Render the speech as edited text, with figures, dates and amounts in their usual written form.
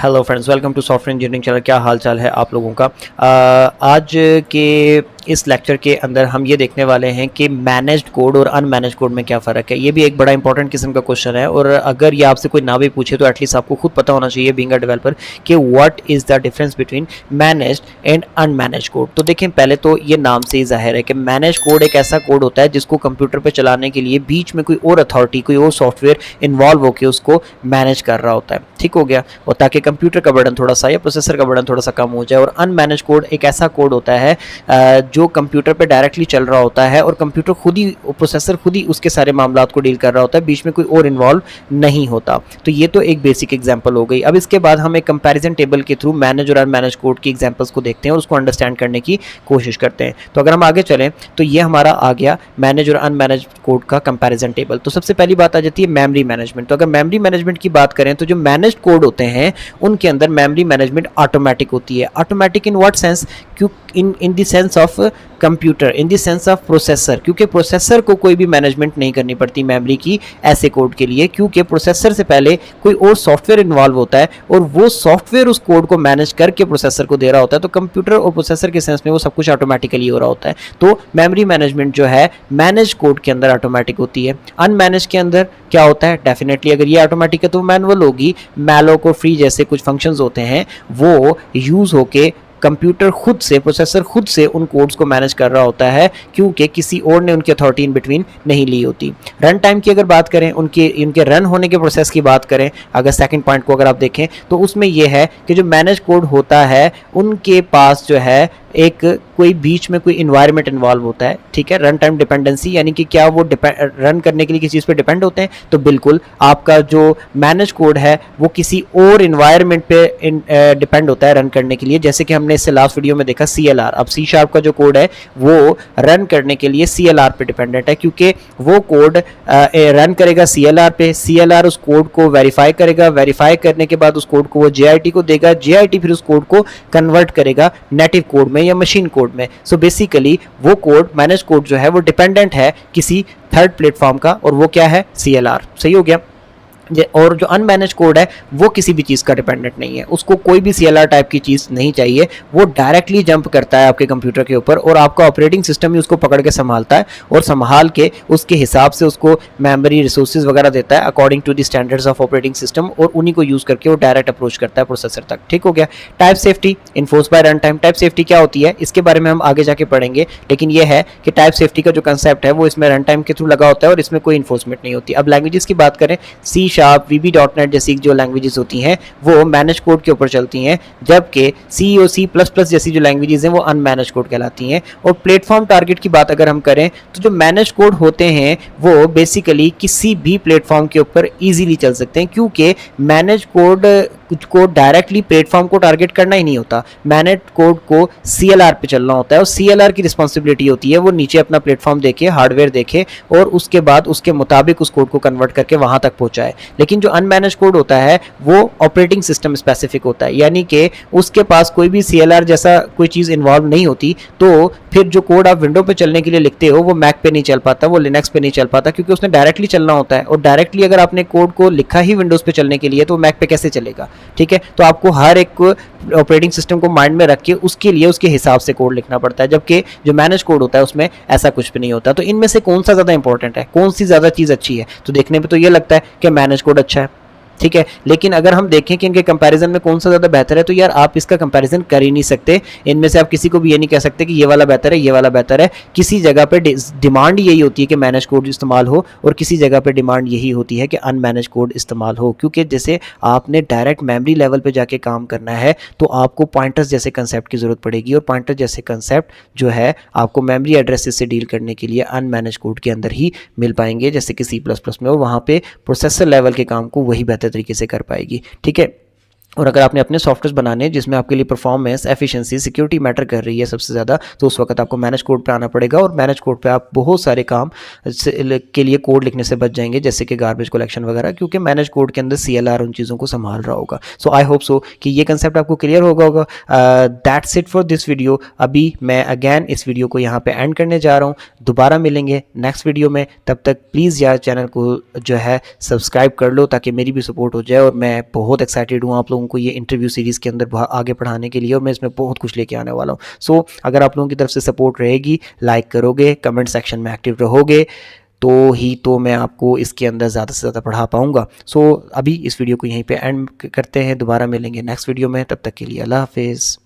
Hello friends, welcome to software engineering channel. क्या हाल चाल है आप लोगों का। आज के इस लेक्चर के अंदर हम ये देखने वाले हैं कि मैनेज्ड कोड और अनमैनेज्ड कोड में क्या फ़र्क है। ये भी एक बड़ा इंपॉर्टेंट किस्म का क्वेश्चन है और अगर ये आपसे कोई ना भी पूछे तो एटलीस्ट आपको खुद पता होना चाहिए बीइंग अ डेवलपर कि what is the difference between managed and unmanaged code. तो देखें, पहले तो ये नाम से ही जाहिर है कि मैनेज्ड कोड एक ऐसा कोड होता है जिसको कंप्यूटर पर चलाने के लिए बीच में कोई और अथॉरिटी, कोई और सॉफ्टवेयर इन्वॉल्व होकर उसको मैनेज कर रहा होता है। ठीक हो गया, और ताकि कंप्यूटर का बर्डन थोड़ा सा या प्रोसेसर का बर्डन थोड़ा सा कम हो जाए। और अनमैनेज कोड एक ऐसा कोड होता है जो कंप्यूटर पे डायरेक्टली चल रहा होता है और कंप्यूटर खुद ही, प्रोसेसर खुद ही उसके सारे मामलात को डील कर रहा होता है, बीच में कोई और इन्वॉल्व नहीं होता। तो ये तो एक बेसिक एग्जांपल हो गई। अब इसके बाद हम एक कंपैरिजन टेबल के थ्रू मैनेज और अनमैनेज कोड की एग्जांपल्स को देखते हैं और उसको अंडरस्टैंड करने की कोशिश करते हैं। तो अगर हम आगे चलें तो ये हमारा आ गया मैनेज और अनमैनेज कोड का कंपैरिजन टेबल। तो सबसे पहली बात आ जाती है मेमोरी मैनेजमेंट। तो अगर मेमोरी मैनेजमेंट की बात करें तो जो मैनेज्ड कोड होते हैं उनके अंदर मेमोरी मैनेजमेंट ऑटोमेटिक होती है। Automatic in what sense? In the sense of computer, in the sense of processor, क्योंकि प्रोसेसर को कोई भी मैनेजमेंट नहीं करनी पड़ती मेमोरी की ऐसे कोड के लिए, क्योंकि प्रोसेसर से पहले कोई और सॉफ्टवेयर इन्वॉल्व होता है और वो सॉफ्टवेयर उस कोड को मैनेज करके प्रोसेसर को दे रहा होता है। तो कंप्यूटर और प्रोसेसर के सेंस में वो सब कुछ ऑटोमेटिकली हो रहा होता है। तो मेमोरी मैनेजमेंट जो है मैनेज कोड के अंदर ऑटोमेटिक होती है। अनमैनेज के अंदर क्या होता है? डेफिनेटली अगर ये ऑटोमेटिक है तो मैनुअल होगी। मैलोक और फ्री जैसे कुछ फंक्शंस होते हैं वो यूज होके कंप्यूटर खुद से, प्रोसेसर खुद से उन कोड्स को मैनेज कर रहा होता है, क्योंकि किसी और ने उनकी अथॉरिटी इन बिटवीन नहीं ली होती। रन टाइम की अगर बात करें, इनके रन होने के प्रोसेस की बात करें, अगर सेकंड पॉइंट को अगर आप देखें तो उसमें यह है कि जो मैनेज कोड होता है उनके पास जो है एक कोई बीच में कोई इन्वायरमेंट इन्वॉल्व होता है। ठीक है, रन टाइम डिपेंडेंसी, यानी कि क्या वो रन करने के लिए किसी चीज़ पे डिपेंड होते हैं? तो बिल्कुल, आपका जो मैनेज कोड है वो किसी और इन्वायरमेंट पे डिपेंड होता है रन करने के लिए। जैसे कि हमने इससे लास्ट वीडियो में देखा CLR। अब C# का जो कोड है वो रन करने के लिए CLR पे डिपेंडेंट है, क्योंकि वो कोड रन करेगा CLR पे, CLR उस कोड को वेरीफाई करेगा, वेरीफाई करने के बाद उस कोड को वो JIT को देगा, JIT फिर उस कोड को कन्वर्ट करेगा नेटिव कोड में या मशीन कोड में। सो बेसिकली वो कोड, मैनेज कोड जो है वो डिपेंडेंट है किसी थर्ड प्लेटफॉर्म का, और वो क्या है? CLR। सही हो गया। और जो अनमैनेज कोड है वो किसी भी चीज़ का डिपेंडेंट नहीं है, उसको कोई भी CLR टाइप की चीज़ नहीं चाहिए, वो डायरेक्टली जंप करता है आपके कंप्यूटर के ऊपर और आपका ऑपरेटिंग सिस्टम ही उसको पकड़ के संभालता है और संभाल के उसके हिसाब से उसको मेमोरी रिसोर्सेज वगैरह देता है according to the standards of operating system, और उन्हीं को यूज़ करके वो डायरेक्ट अप्रोच करता है प्रोसेसर तक। ठीक हो गया। Type safety enforce by run time. Type safety क्या होती है इसके बारे में हम आगे जाके पढ़ेंगे, लेकिन ये है कि टाइप सेफ्टी का जो कंसेप्ट है वो इसमें रन टाइम के थ्रू लगा होता है और इसमें कोई इन्फोर्समेंट नहीं होती। अब लैंग्वेजेस की बात करें, C#, VB.NET जैसी जो लैंग्वेजेस होती हैं वो मैनेज कोड के ऊपर चलती हैं, जबकि C और C++ जैसी जो लैंग्वेजेस हैं वो अनमैनेज कोड कहलाती हैं। और प्लेटफॉर्म टारगेट की बात अगर हम करें तो जो मैनेज कोड होते हैं वो बेसिकली किसी भी प्लेटफॉर्म के ऊपर इजीली चल सकते हैं, क्योंकि मैनेज कोड को डायरेक्टली प्लेटफॉर्म को टारगेट करना ही नहीं होता। मैनेज कोड को CLR पे चलना होता है और CLR की रिस्पॉन्सिबिलिटी होती है वो नीचे अपना प्लेटफॉर्म देखे, हार्डवेयर देखे और उसके बाद उसके मुताबिक उस कोड को कन्वर्ट करके वहां तक पहुंचाए। लेकिन जो अनमैनेज कोड होता है वो ऑपरेटिंग सिस्टम स्पेसिफिक होता है, यानी कि उसके पास कोई भी CLR जैसा कोई चीज़ इन्वॉल्व नहीं होती। तो फिर जो कोड आप विंडो पे चलने के लिए लिखते हो वो मैक पे नहीं चल पाता, वो लिनक्स पे नहीं चल पाता, क्योंकि उसने डायरेक्टली चलना होता है। और डायरेक्टली अगर आपने कोड को लिखा ही विंडोज़ पे चलने के लिए तो मैक पे कैसे चलेगा? ठीक है, तो आपको हर एक ऑपरेटिंग सिस्टम को माइंड में रख के उसके लिए उसके हिसाब से कोड लिखना पड़ता है, जबकि जो मैनेज कोड होता है उसमें ऐसा कुछ भी नहीं होता। तो इनमें से कौन सा ज़्यादा इंपॉर्टेंट है, कौन सी ज़्यादा चीज़ अच्छी है? तो देखने में तो ये लगता है कि मैनेज कोड अच्छा है। ठीक है, लेकिन अगर हम देखें कि इनके कंपैरिजन में कौन सा ज़्यादा बेहतर है तो यार आप इसका कंपैरिजन कर ही नहीं सकते। इनमें से आप किसी को भी ये नहीं कह सकते कि ये वाला बेहतर है, ये वाला बेहतर है। किसी जगह पे डिमांड यही होती है कि मैनेज कोड इस्तेमाल हो और किसी जगह पे डिमांड यही होती है कि अनमैनेज कोड इस्तेमाल हो, क्योंकि जैसे आपने डायरेक्ट मेमोरी लेवल पे जाके काम करना है तो आपको पॉइंटर्स जैसे कंसेप्ट की ज़रूरत पड़ेगी, और पॉइंटर जैसे कंसेप्ट जो है आपको मेमोरी एड्रेसेस से डील करने के लिए अनमैनेज कोड के अंदर ही मिल पाएंगे, जैसे कि C++ में, और वहाँ पे प्रोसेसर लेवल के काम को वही बेहतर तरीके से कर पाएगी। ठीक है। और अगर आपने अपने सॉफ्टवेयर बनाने जिसमें आपके लिए परफॉर्मेंस, एफिशिएंसी, सिक्योरिटी मैटर कर रही है सबसे ज़्यादा, तो उस वक्त आपको मैनेज कोड पे आना पड़ेगा, और मैनेज कोड पे आप बहुत सारे काम के लिए कोड लिखने से बच जाएंगे, जैसे कि गार्बेज कलेक्शन वगैरह, क्योंकि मैनेज कोड के अंदर CLR उन चीज़ों को संभाल रहा होगा। सो आई होप सो कि ये कंसेप्ट आपको क्लियर होगा। That's it for this video. अभी मैं अगैन इस वीडियो को यहाँ पे एंड करने जा रहा हूँ, दोबारा मिलेंगे नेक्स्ट वीडियो में। तब तक प्लीज़ यार चैनल को जो है सब्सक्राइब कर लो ताकि मेरी भी सपोर्ट हो जाए, और मैं बहुत एक्साइटेड हूँ आप लोगों लोगों को ये इंटरव्यू सीरीज़ के अंदर आगे पढ़ाने के लिए, और मैं इसमें बहुत कुछ लेके आने वाला हूँ। सो अगर आप लोगों की तरफ से सपोर्ट रहेगी, लाइक करोगे, कमेंट सेक्शन में एक्टिव रहोगे, तो ही तो मैं आपको इसके अंदर ज़्यादा से ज़्यादा पढ़ा पाऊँगा। सो अभी इस वीडियो को यहीं पे एंड करते हैं, दोबारा मिलेंगे नेक्स्ट वीडियो में, तब तक के लिए अल्लाह हाफ़िज़।